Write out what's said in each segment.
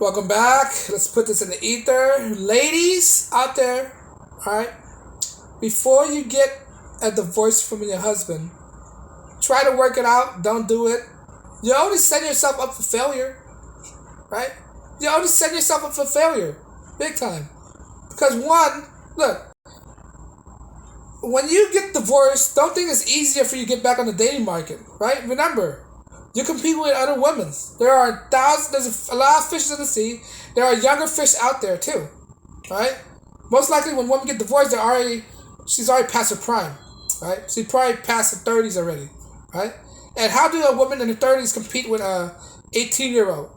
Welcome back. Let's put this in the ether. Ladies out there, alright? Before you get a divorce from your husband, try to work it out. Don't do it. You only set yourself up for failure, right? You only set yourself up for failure. Big time. Because one, look, when you get divorced, don't think it's easier for you to get back on the dating market, right? Remember, you compete with other women. There are thousands, there's a lot of fishes in the sea. There are younger fish out there too, right? Most likely when women get divorced, she's already past her prime, right? She's probably past her 30s already, right? And how do a woman in her 30s compete with a 18-year-old,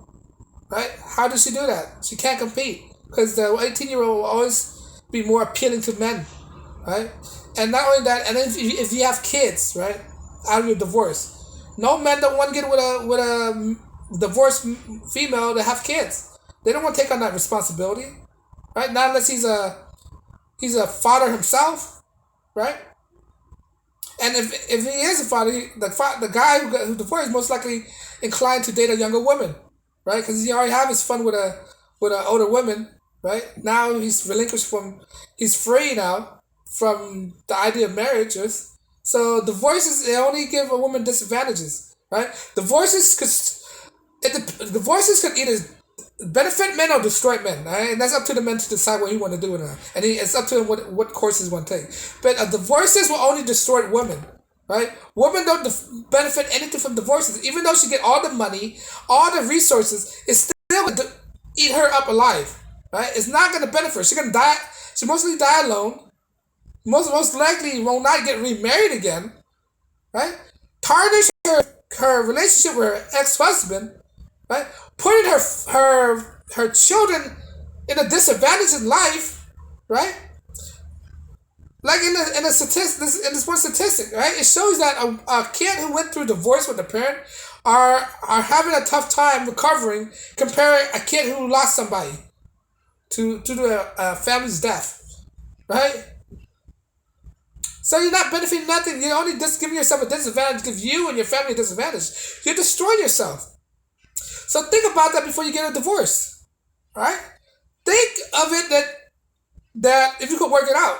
right? How does she do that? She can't compete because the 18-year-old will always be more appealing to men, right? And not only that, and if you have kids, right, out of your divorce, no men don't want to get with a divorced female to have kids. They don't want to take on that responsibility, right? Not unless he's a father himself, right? And if he is a father, the guy who divorced is most likely inclined to date a younger woman, right? Because he already have his fun with an older woman, right? Now he's free now from the idea of marriages. So divorces they only give a woman disadvantages, right? Divorces could either benefit men or destroy men, right? And that's up to the men to decide what he want to do with her, and it's up to him what courses he want to take. But divorces will only destroy women, right? Women don't benefit anything from divorces, even though she get all the money, all the resources. It's still going to eat her up alive, right? It's not going to benefit her. She's gonna die. She mostly die alone. Most likely will not get remarried again, right? Tarnish her relationship with her ex husband, right? Putting her children in a disadvantage in life, right? Like in a statistic, in this one statistic, right? It shows that a kid who went through divorce with a parent are having a tough time recovering comparing a kid who lost somebody to a family's death, right? So you're not benefiting nothing. You're only just giving yourself a disadvantage, give you and your family a disadvantage. You're destroying yourself. So think about that before you get a divorce. Right? Think of it that if you could work it out.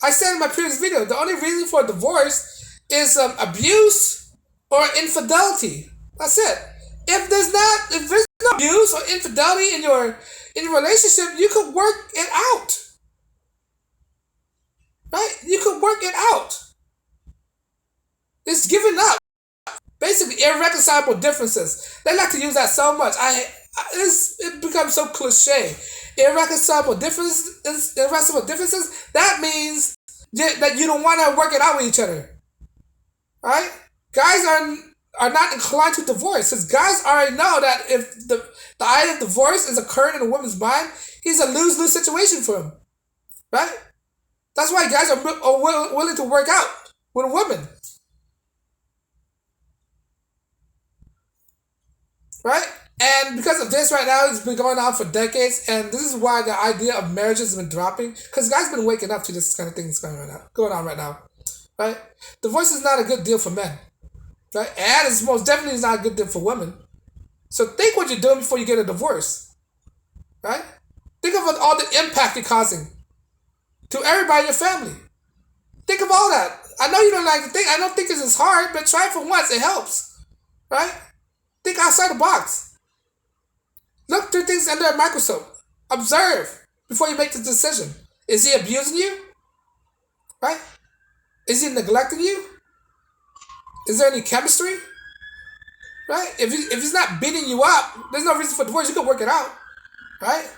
I said in my previous video, the only reason for a divorce is abuse or infidelity. That's it. If there's no abuse or infidelity in your relationship, you could work it out. Right? You could work it out. It's giving up. Basically, irreconcilable differences. They like to use that so much. It becomes so cliche. Irreconcilable differences. That means that you don't want to work it out with each other. Right? Guys are not inclined to divorce because guys already know that if the idea of divorce is occurring in a woman's mind, he's a lose-lose situation for him. Right? That's why guys are willing to work out with a woman. Right? And because of this right now, it's been going on for decades, and this is why the idea of marriage has been dropping, because guys been waking up to this kind of thing that's going on right now. Right? Divorce is not a good deal for men. Right? And it's most definitely not a good deal for women. So think what you're doing before you get a divorce. Right? Think of all the impact you're causing to everybody in your family. Think of all that. I know you don't like to think. I don't think this is hard, but try it for once. It helps. Right? Think outside the box. Look through things under a microscope. Observe before you make the decision. Is he abusing you? Right? Is he neglecting you? Is there any chemistry? Right? If he's not beating you up, there's no reason for divorce. You can work it out. Right?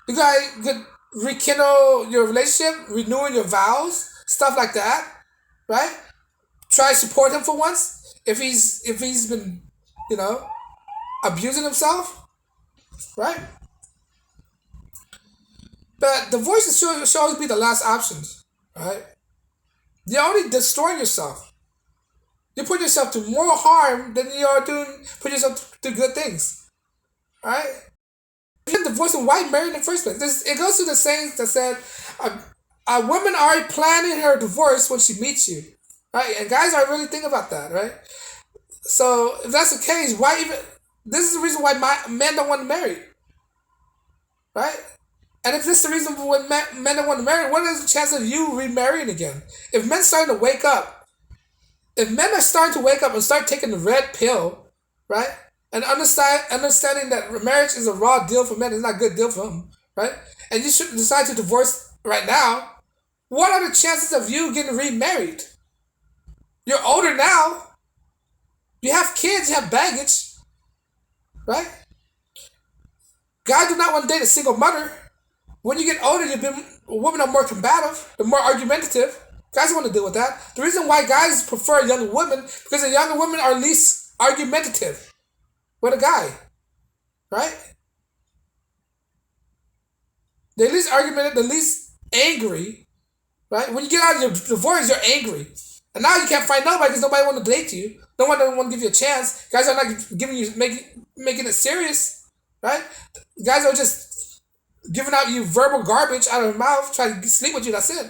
You could rekindle your relationship, renewing your vows, stuff like that. Right? Try to support him for once. If he's been, abusing himself. Right? But divorce should always be the last option. Right? You're only destroying yourself. You put yourself to more harm than you are put yourself to good things. Right? If you're divorcing, why marry in the first place? It goes to the saying that said a woman already planning her divorce when she meets you. Right? And guys aren't really thinking about that, right? So if that's the case, why even this is the reason why men don't want to marry. right? And if this is the reason for when men don't want to marry, what is the chance of you remarrying again? If men starting to wake up, if men are starting to wake up and start taking the red pill, right? And understanding that marriage is a raw deal for men, it's not a good deal for them, right? And you should decide to divorce right now. What are the chances of you getting remarried? You're older now. You have kids, you have baggage, right? Guys do not want to date a single mother. When you get older, women are more combative, they're more argumentative. Guys want to deal with that. The reason why guys prefer younger women because the younger women are least argumentative with a guy, right? They're least argumentative, they're least angry, right? When you get out of your divorce, you're angry, and now you can't find nobody because nobody want to date you. No one doesn't want to give you a chance. Guys are not giving you making it serious, right? Guys are just giving out you verbal garbage out of their mouth, trying to sleep with you. That's it.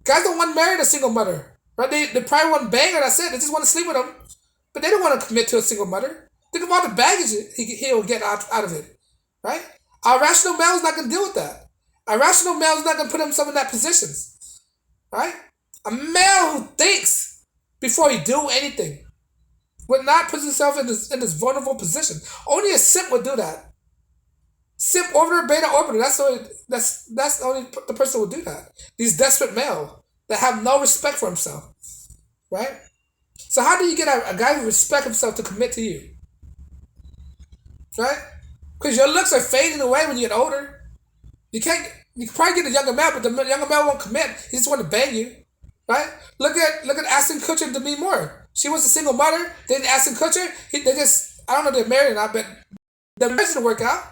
Guys don't want to marry a single mother, right? They probably want to bang her. That's it. They just want to sleep with them, but they don't want to commit to a single mother. Think of all the baggage he'll get out of it, right? A rational male is not going to deal with that. A rational male is not going to put himself in that position, right? A male who thinks before he do anything would not put himself in this vulnerable position. Only a simp would do that. Simp orbiter, beta orbiter. That's only the person who would do that. These desperate male that have no respect for himself, right? So how do you get a guy who respects himself to commit to you, right? Because your looks are fading away when you get older. You can probably get a younger man, but the younger man won't commit. He just want to bang you, right? Look at Ashton Kutcher and Demi Moore. She was a single mother. Then Ashton Kutcher, I don't know if they're married or not, but the marriage didn't work out,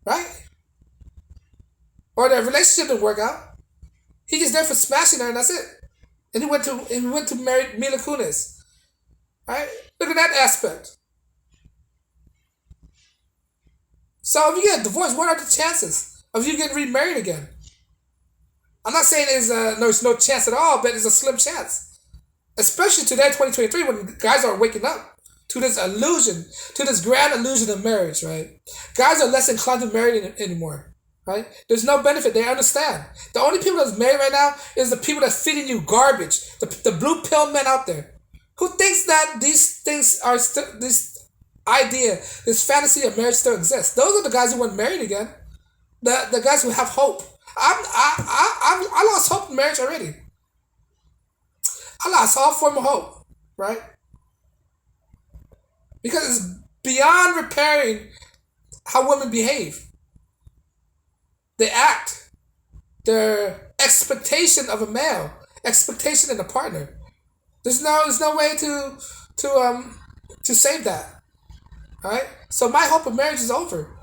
right? Or their relationship didn't work out. He just there for smashing her, and that's it. And he went to marry Mila Kunis, right? Look at that aspect. So if you get a divorce, what are the chances of you getting remarried again? I'm not saying there's no chance at all, but it's a slim chance. Especially today, 2023, when guys are waking up to this illusion, to this grand illusion of marriage, right? Guys are less inclined to marry anymore, right? There's no benefit. They understand. The only people that's married right now is the people that's feeding you garbage, the blue pill men out there, who thinks that these things are still, this fantasy of marriage still exists. Those are the guys who want married again. The guys who have hope. I lost hope in marriage already. I lost all form of hope, right? Because it's beyond repairing how women behave. They act, their expectation of a male, expectation in a partner. There's no way to save that, right? So my hope of marriage is over.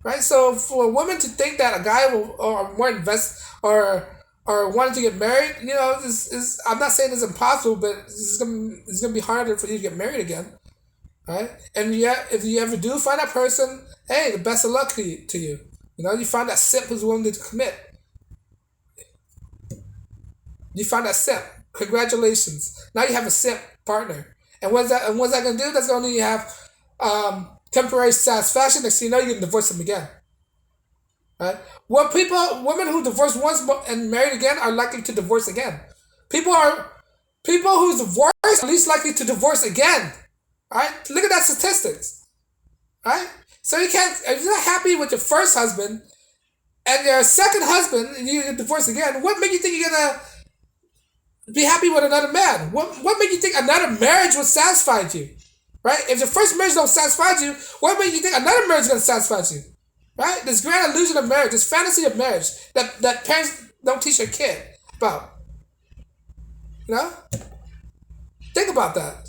Right, so for a woman to think that a guy will or more invest or wanting to get married, is I'm not saying it's impossible, but it's gonna be harder for you to get married again, right? And yet, if you ever do find that person, hey, the best of luck to you. You find that simp who's willing to commit. You find that simp. Congratulations. Now you have a simp partner. And what's that gonna do? That's gonna have temporary satisfaction. Next thing you know, you're going to divorce them again. Right? Women who divorce once and married again are likely to divorce again. People who divorce are least likely to divorce again. Right? Look at that statistics. Right? So if you're not happy with your first husband and your second husband and you get divorced again, what makes you think you're going to be happy with another man? What makes you think another marriage will satisfy you? Right? If the first marriage don't satisfy you, what makes you think another marriage is going to satisfy you? Right? This grand illusion of marriage, this fantasy of marriage that parents don't teach their kid about. Think about that.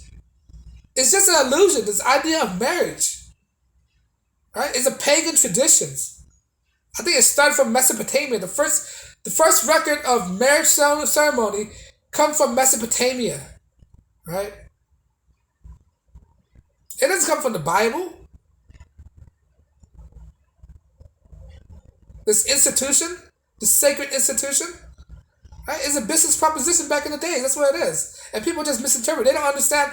It's just an illusion, this idea of marriage. Right? It's a pagan tradition. I think it started from Mesopotamia. The first record of marriage ceremony comes from Mesopotamia. Right? It doesn't come from the Bible. This institution, this sacred institution, right, is a business proposition back in the day. That's what it is. And people just misinterpret. They don't understand.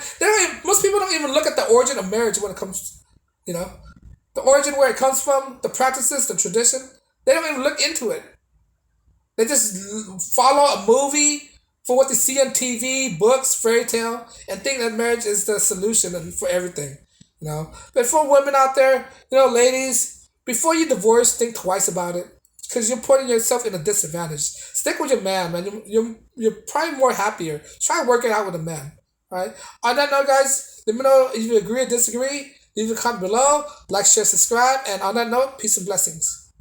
Most people don't even look at the origin of marriage when it comes, the the origin, where it comes from, the practices, the tradition. They don't even look into it. They just follow a movie for what they see on TV, books, fairy tale, and think that marriage is the solution for everything. But for women out there, ladies, before you divorce, think twice about it, because you're putting yourself in a disadvantage. Stick with your man, man. You're probably more happier. Try working out with a man. All right. On that note, guys, let me know if you agree or disagree. Leave a comment below. Like, share, subscribe. And on that note, peace and blessings.